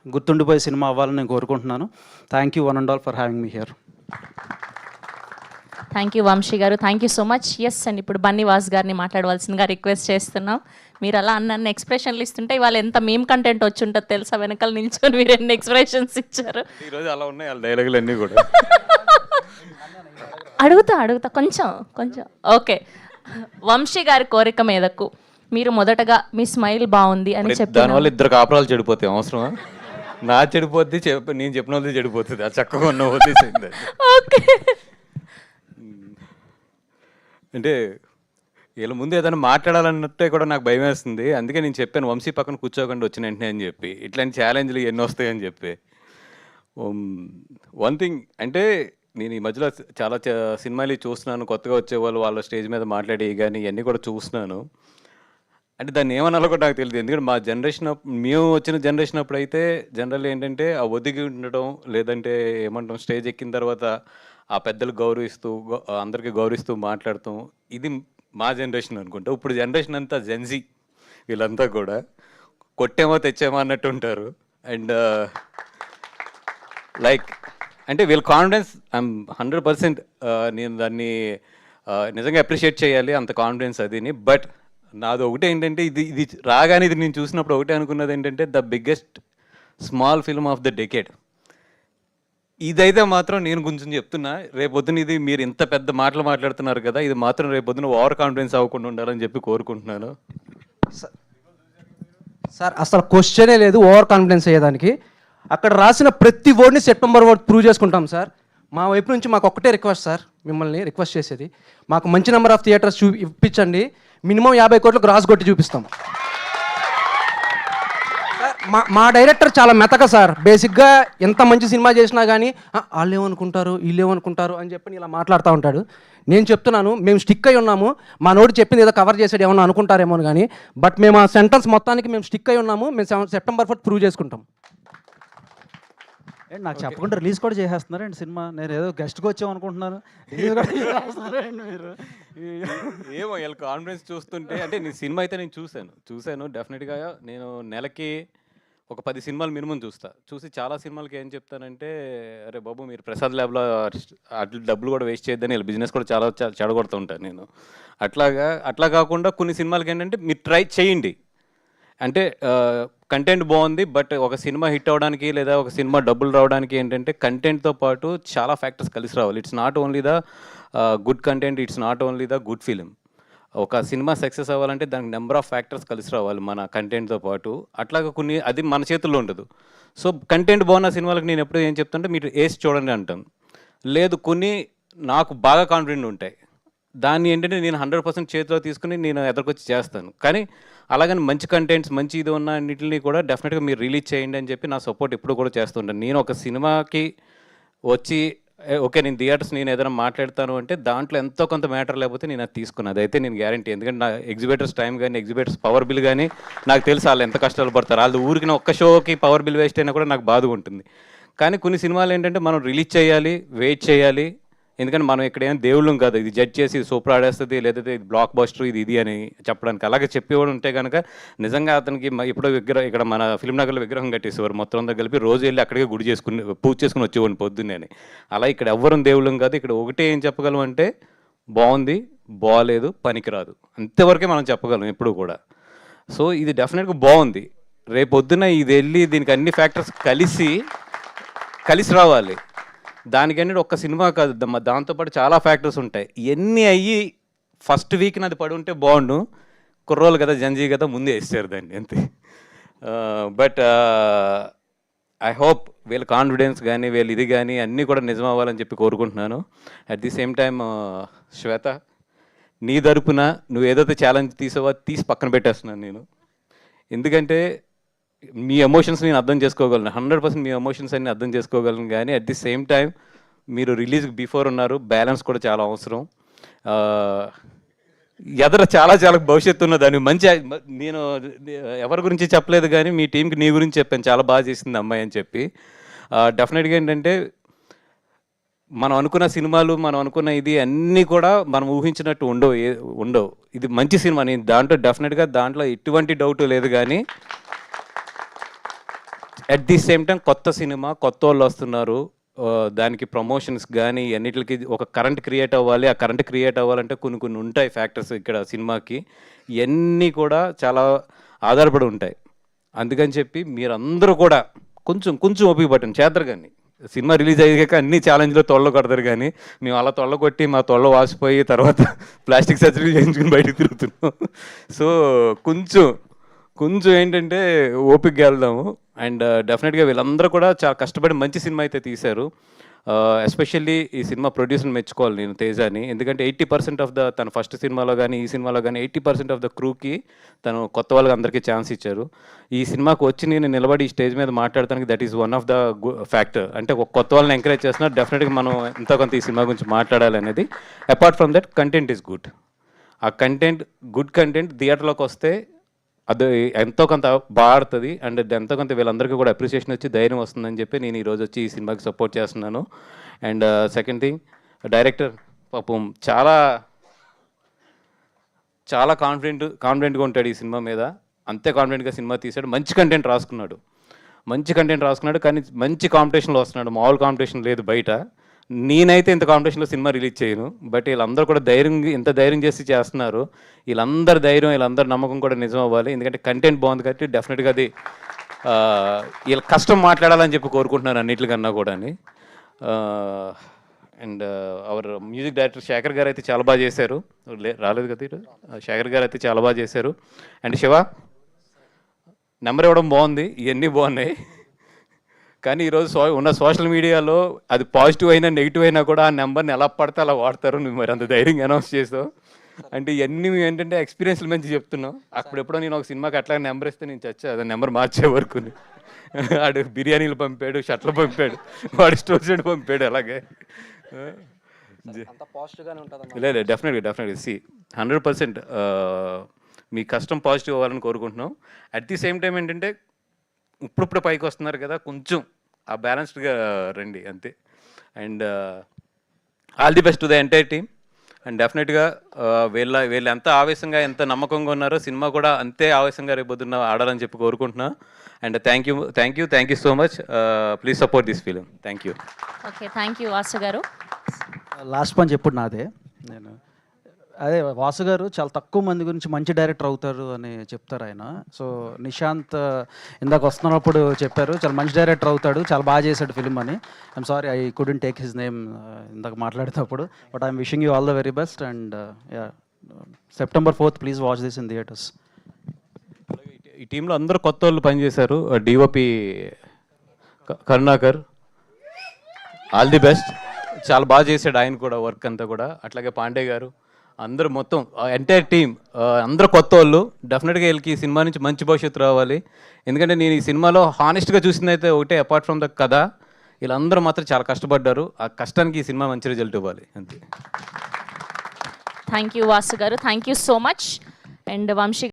గుర్తుండిపోయే సినిమా అవ్వాలని నేను కోరుకుంటున్నాను. Thank you one and all for having me here. Thank you Vamsi గారు, thank you so much. Yes అండి, ఇప్పుడు బన్నీవాస్ గారిని మాట్లాడవలసిందిగా రిక్వెస్ట్ చేస్తున్నాం. మీరు అలా అన్న ఎక్స్ప్రెషన్లు ఇస్తుంటే ఇవాళ ఎంత మేం కంటెంట్ వచ్చి ఉంటుంది తెలుసా, వెనకాల నిల్చొని మీరు ఎన్ని ఎక్స్ప్రెషన్స్ ఇచ్చారు. ఈరోజు అలా ఉన్నాయి వాళ్ళ డైలాగులు అన్నీ కూడా. అడుగుతా కొంచెం ఓకే. వంశీ గారి కోరిక మీదకు మీరు మొదటగా మీ స్మైల్ బాగుంది అని చెప్పి దానివల్ల ఇద్దరు కాపురాలు చెడిపోతాయి, అవసరమా? నా చెడిపోద్ది, నేను చెప్పిన వాళ్ళది చెడిపోతుంది. ఆ చక్కగా ఉన్న వదిలేసింది. ఓకే, అంటే వీళ్ళ ముందు ఏదైనా మాట్లాడాలన్నట్టే కూడా నాకు భయం వేస్తుంది. అందుకే నేను చెప్పాను వంశీ పక్కన కూర్చోకుండా వచ్చిన వెంటనే అని చెప్పి, ఇట్లాంటి ఛాలెంజ్లు ఎన్ని వస్తాయని చెప్పి. వన్ థింగ్ అంటే నేను ఈ మధ్యలో చాలా సినిమాలు చూస్తున్నాను, కొత్తగా వచ్చేవాళ్ళు వాళ్ళ స్టేజ్ మీద మాట్లాడి కానీ ఇవన్నీ కూడా చూస్తున్నాను. అంటే దాన్ని ఏమనాలో కూడా నాకు తెలియదు. ఎందుకంటే మా జనరేషన్, మేము వచ్చిన జనరేషన్ అప్పుడు అయితే జనరల్ ఏంటంటే ఆ ఒదిగి ఉండడం, లేదంటే ఏమంటాం స్టేజ్ ఎక్కిన తర్వాత ఆ పెద్దలు గౌరవిస్తూ అందరికీ గౌరవిస్తూ మాట్లాడతాం. ఇది మా జనరేషన్ అనుకుంటా. ఇప్పుడు జనరేషన్ అంతా జెన్జీ, వీళ్ళంతా కూడా కొట్టేమో తెచ్చేమో అన్నట్టు ఉంటారు. అండ్ లైక్ అంటే వీళ్ళ కాన్ఫిడెన్స్ ఐఎమ్ 100% నేను దాన్ని నిజంగా అప్రిషియేట్ చేయాలి, అంత కాన్ఫిడెన్స్ అదిని. బట్ నాది ఒకటే ఏంటంటే ఇది రాగానే ఇది నేను చూసినప్పుడు ఒకటే అనుకున్నది ఏంటంటే the biggest small film of the decade. ఇదైతే మాత్రం నేను కొంచెం చెప్తున్నా, రేపొద్దున ఇది మీరు ఇంత పెద్ద మాటలు మాట్లాడుతున్నారు కదా, ఇది మాత్రం రేపొద్దున ఓవర్ కాన్ఫిడెన్స్ అవ్వకుండా ఉండాలని చెప్పి కోరుకుంటున్నాను. సార్ అసలు క్వశ్చనే లేదు ఓవర్ కాన్ఫిడెన్స్ అయ్యేదానికి. అక్కడ రాసిన ప్రతి వర్డ్ని సెప్టెంబర్ వర్డ్ ప్రూవ్ చేసుకుంటాం సార్. మా వైపు నుంచి మాకు ఒక్కటే రిక్వెస్ట్ సార్, మిమ్మల్ని రిక్వెస్ట్ చేసేది, మాకు మంచి నెంబర్ ఆఫ్ థియేటర్స్ ఇప్పించండి. మినిమం 50 కోట్లు గ్రాస్ కొట్టి చూపిస్తాం. మా డైరెక్టర్ చాలా మెతక సార్. బేసిక్గా ఎంత మంచి సినిమా చేసినా కానీ వాళ్ళు ఏమనుకుంటారు వీళ్ళు ఏమనుకుంటారు అని చెప్పి ఇలా మాట్లాడుతూ ఉంటాడు. నేను చెప్తున్నాను, మేము స్టిక్ అయి ఉన్నాము. మా నోటి చెప్పింది ఏదో కవర్ చేసాడు ఏమన్నా అనుకుంటారేమో కానీ, బట్ మేము ఆ సెంటెన్స్ మొత్తానికి మేము స్టిక్ అయి ఉన్నాము. మేము సెప్టెంబర్ 4 ప్రూవ్ చేసుకుంటాం. ఏంటి నాకు చెప్పకుండా రిలీజ్ కూడా చేసేస్తున్నారండి సినిమా? నేను ఏదో గెస్ట్కి వచ్చాం అనుకుంటున్నాను. మీరు ఏమో వీళ్ళ కాన్ఫిడెన్స్ చూస్తుంటే, అంటే నేను సినిమా అయితే నేను చూశాను డెఫినెట్గా. నేను నెలకి ఒక 10 సినిమాలు మినిమం చూసి చాలా సినిమాలకి ఏం చెప్తానంటే, అరే బాబు మీరు ప్రసాద్ ల్యాబ్లో అట్లా డబ్బులు కూడా వేస్ట్ చేయొద్దని, వీళ్ళ బిజినెస్ కూడా చాలా చెడగొడుతూ ఉంటాను నేను. అట్లా కాకుండా కొన్ని సినిమాలకి ఏంటంటే మీరు ట్రై చేయండి. అంటే కంటెంట్ బాగుంది, బట్ ఒక సినిమా హిట్ అవ్వడానికి లేదా ఒక సినిమా డబ్బులు రావడానికి ఏంటంటే కంటెంట్తో పాటు చాలా ఫ్యాక్టర్స్ కలిసి రావాలి. It's not only the good content, it's not only the good film. ఒక సినిమా సక్సెస్ అవ్వాలంటే దానికి నెంబర్ ఆఫ్ ఫ్యాక్టర్స్ కలిసి రావాలి మన కంటెంట్తో పాటు. అట్లాగా కొన్ని అది మన చేతుల్లో ఉండదు. సో కంటెంట్ బాగున్న సినిమాలకు నేను ఎప్పుడు ఏం చెప్తుంటే మీరు వేసి చూడండి అంటాను. లేదు కొన్ని నాకు బాగా కాన్ఫిడెంట్ ఉంటాయి, దాన్ని ఏంటంటే నేను 100% చేతిలో తీసుకుని నేను ఎదురుకొచ్చి చేస్తాను. కానీ అలాగని మంచి కంటెంట్స్ మంచి ఇది ఉన్న అన్నింటినీ కూడా డెఫినెట్గా మీరు రిలీజ్ చేయండి అని చెప్పి నా సపోర్ట్ ఎప్పుడు కూడా చేస్తుంటాను. నేను ఒక సినిమాకి వచ్చి ఓకే నేను థియేటర్స్ నేను ఏదైనా మాట్లాడతాను అంటే దాంట్లో ఎంతో కొంత మ్యాటర్ లేకపోతే నేను అది తీసుకున్నాను, అదైతే నేను గ్యారంటీ. ఎందుకంటే నా ఎగ్జిబిటర్స్ టైం కానీ ఎగ్జిబిటర్స్ పవర్ బిల్ కానీ నాకు తెలుసు వాళ్ళు ఎంత కష్టాలు పడతారు. వాళ్ళు ఊరికి ఒక్క షోకి పవర్ బిల్ వేస్ట్ అయినా కూడా నాకు బాధగా ఉంటుంది. కానీ కొన్ని సినిమాలు ఏంటంటే మనం రిలీజ్ చేయాలి, వెయిట్ చేయాలి. ఎందుకంటే మనం ఇక్కడ ఏం దేవుళ్ళం కాదు, ఇది జడ్జ్ చేసి ఇది సూపర్ ఆడేస్తుంది లేదంటే ఇది బ్లాక్ బస్టర్ ఇది అని చెప్పడానికి. అలాగే చెప్పేవాడు ఉంటే కనుక నిజంగా అతనికి ఇప్పుడు ఇక్కడ మన ఫిల్మ్ నగర్లో విగ్రహం కట్టేసేవారు, మొత్తం అంతా కలిపి రోజు వెళ్ళి అక్కడికే పూజ చేసుకుని వచ్చేవాడిని పొద్దున్నే. అలా ఇక్కడ ఎవ్వరం దేవుళ్ళం కాదు. ఇక్కడ ఒకటే ఏం చెప్పగలం అంటే బాగుంది, బాగాలేదు, పనికిరాదు, అంతవరకే మనం చెప్పగలం ఎప్పుడు కూడా. సో ఇది డెఫినెట్గా బాగుంది. రేపొద్దున ఇది వెళ్ళి దీనికి అన్ని ఫ్యాక్టర్స్ కలిసి రావాలి. దానికంటే ఒక్క సినిమా కాదు, దాంతోపాటు చాలా ఫ్యాక్టర్స్ ఉంటాయి. ఇవన్నీ అయ్యి ఫస్ట్ వీక్ని అది పడి ఉంటే బాగుండు. కుర్రోలు కదా, జంజీ కదా, ముందే వేస్తారు దాన్ని అంతే. బట్ ఐ హోప్ వీళ్ళ కాన్ఫిడెన్స్ కానీ వీళ్ళు ఇది కానీ అన్నీ కూడా నిజం అవ్వాలని చెప్పి కోరుకుంటున్నాను. అట్ ది సేమ్ టైం శ్వేత, నీ తరపున నువ్వు ఏదైతే ఛాలెంజ్ తీసి పక్కన పెట్టేస్తున్నాను నేను. ఎందుకంటే మీ ఎమోషన్స్ నేను అర్థం చేసుకోగలను, 100% మీ ఎమోషన్స్ అన్ని అర్థం చేసుకోగలను. కానీ అట్ ది సేమ్ టైం మీరు రిలీజ్ బిఫోర్ ఉన్నారు, బ్యాలెన్స్ కూడా చాలా అవసరం. ఎదర చాలా భవిష్యత్తు ఉన్నదాన్ని మంచి. నేను ఎవరి గురించి చెప్పలేదు కానీ మీ టీంకి నీ గురించి చెప్పాను, చాలా బాగా చేసింది అమ్మాయి అని చెప్పి. డెఫినెట్గా ఏంటంటే మనం అనుకున్న సినిమాలు మనం అనుకున్న ఇది అన్నీ కూడా మనం ఊహించినట్టు ఉండవు. ఇది మంచి సినిమా, నేను దాంట్లో డెఫినెట్గా దాంట్లో ఎటువంటి డౌట్ లేదు. కానీ అట్ ది సేమ్ టైం కొత్త సినిమా, కొత్త వాళ్ళు వస్తున్నారు. దానికి ప్రమోషన్స్ కానీ అన్నిటికి ఒక కరెంట్ క్రియేట్ అవ్వాలి. ఆ కరెంట్ క్రియేట్ అవ్వాలంటే కొన్ని ఉంటాయి ఫ్యాక్టర్స్ ఇక్కడ సినిమాకి. ఇవన్నీ కూడా చాలా ఆధారపడి ఉంటాయి. అందుకని చెప్పి మీరందరూ కూడా కొంచెం ఓపిక పట్టండి, చేద్దరు కానీ. సినిమా రిలీజ్ అయ్యాక అన్ని ఛాలెంజ్లో తొళ్ళ కొడతారు, కానీ మేము అలా తొళ్ళ కొట్టి మా తొళ్ళ వాసిపోయి తర్వాత ప్లాస్టిక్ సర్జరీ చేయించుకుని బయటకు తిరుగుతున్నాం. సో కొంచెం ఏంటంటే ఓపికగా వెళ్దాము. అండ్ డెఫినెట్గా వీళ్ళందరూ కూడా చాలా కష్టపడి మంచి సినిమా అయితే తీశారు. ఎస్పెషల్లీ ఈ సినిమా ప్రొడ్యూసర్ని మెచ్చుకోవాలి నేను, తేజాని. ఎందుకంటే 80% ఆఫ్ తన ఫస్ట్ సినిమాలో కానీ ఈ సినిమాలో కానీ 80% ఆఫ్ ద క్రూకి తను కొత్త వాళ్ళకి అందరికీ ఛాన్స్ ఇచ్చారు. ఈ సినిమాకు వచ్చి నేను నిలబడి ఈ స్టేజ్ మీద మాట్లాడటానికి that is one of the factor. అంటే ఒక కొత్త వాళ్ళని ఎంకరేజ్ చేస్తున్నారు. డెఫినెట్గా మనం ఎంతో కొంత ఈ సినిమా గురించి మాట్లాడాలి అనేది. Apart from that content is good. ఆ కంటెంట్ గుడ్ కంటెంట్ థియేటర్లోకి వస్తే అది ఎంతో కొంత బాగుతుంది. అండ్ ఎంతో కొంత వీళ్ళందరికీ కూడా అప్రిసియేషన్ వచ్చి ధైర్యం వస్తుందని చెప్పి నేను ఈరోజు వచ్చి ఈ సినిమాకి సపోర్ట్ చేస్తున్నాను. అండ్ సెకండ్ థింగ్, డైరెక్టర్ పాపం చాలా కాన్ఫిడెంట్గా ఉంటాడు ఈ సినిమా మీద. అంతే కాన్ఫిడెంట్గా సినిమా తీశాడు. మంచి కంటెంట్ రాసుకున్నాడు కానీ మంచి కాంపిటీషన్లో వస్తున్నాడు. మామూలు కాంపిటీషన్ లేదు బయట. నేనైతే ఇంత కాంపిటీషన్లో సినిమా రిలీజ్ చేయను. బట్ వీళ్ళందరూ కూడా ఇంత ధైర్యం చేసి చేస్తున్నారు. వీళ్ళందరి ధైర్యం, వీళ్ళందరి నమ్మకం కూడా నిజం అవ్వాలి. ఎందుకంటే కంటెంట్ బాగుంది కాబట్టి డెఫినెట్గా అది వీళ్ళ కష్టం మాట్లాడాలని చెప్పి కోరుకుంటున్నాను అన్నిటికన్నా కూడా. And our music director Shekhar garu అయితే చాలా బాగా చేశారు. రాలేదు కదా ఈరోజు. శేఖర్ గారు అయితే చాలా బాగా చేశారు. అండ్ శివ నెంబర్ ఇవ్వడం బాగుంది, ఇవన్నీ బాగున్నాయి. కానీ ఈరోజు ఉన్న సోషల్ మీడియాలో అది పాజిటివ్ అయినా నెగిటివ్ అయినా కూడా ఆ నెంబర్ని ఎలా పడితే అలా వాడతారు. నువ్వు మరి అంత ధైర్యంగా అనౌన్స్ చేస్తావు అంటే ఇవన్నీ ఏంటంటే ఎక్స్పీరియన్స్ల మంచి చెప్తున్నావు. అప్పుడెప్పుడో నేను ఒక సినిమాకి అట్లా నెంబర్ ఇస్తే నేను చచ్చా, అదే నెంబర్ మార్చే వరకు. వాడు బిర్యానీలు పంపాడు, షర్ట్లు పంపాడు, వాడు స్టోర్స్ పంపాడు. అలాగే లేదు, డెఫినెట్గా సి 100% మీ కష్టం పాజిటివ్ అవ్వాలని కోరుకుంటున్నాం. అట్ ది సేమ్ టైం ఏంటంటే ఇప్పుడు పైకి వస్తున్నారు కదా, కొంచెం ఆ బ్యాలెన్స్డ్గా రండి అంతే. And all the best to the entire team. And డెఫినెట్గా వీళ్ళు ఎంత ఆవేశంగా ఎంత నమ్మకంగా ఉన్నారో సినిమా కూడా అంతే ఆవేశంగా రేపొద్దున్న ఆడాలని చెప్పి కోరుకుంటున్నా. And thank you so much. Please support this film. Thank you. Okay, thank you Vasu గారు. లాస్ట్ పని చెప్పుడు నాదే. నేను అదే వాసు గారు చాలా తక్కువ మంది గురించి మంచి డైరెక్టర్ అవుతారు అని చెప్తారు ఆయన. సో నిశాంత్ ఇందాక వస్తున్నప్పుడు చెప్పారు చాలా మంచి డైరెక్టర్ అవుతాడు, చాలా బాగా చేశాడు ఫిలిం అని. I'm sorry I couldn't take his name ఇందాక మాట్లాడేటప్పుడు. But I'm wishing you all the very best. And September 4th please watch this in theatres. ఈ టీంలో అందరూ కొత్త వాళ్ళు పనిచేశారు. DOP Karunakar all the best, చాలా బాగా చేశాడు ఆయన కూడా వర్క్ అంతా కూడా. అట్లాగే పాండే గారు, అందరూ మొత్తం ఎంటైర్ టీమ్ అందరూ కొత్త వాళ్ళు. డెఫినెట్గా వీళ్ళకి ఈ సినిమా నుంచి మంచి భవిష్యత్తు రావాలి. ఎందుకంటే నేను ఈ సినిమాలో హానెస్ట్గా చూసిందైతే ఒకటే, అపార్ట్ ఫ్రమ్ ద కథ వీళ్ళందరూ మాత్రం చాలా కష్టపడ్డారు. ఆ కష్టానికి ఈ సినిమా మంచి రిజల్ట్ ఇవ్వాలి అంతే. Thank you Vasu garu, thank you so much. And Vamsi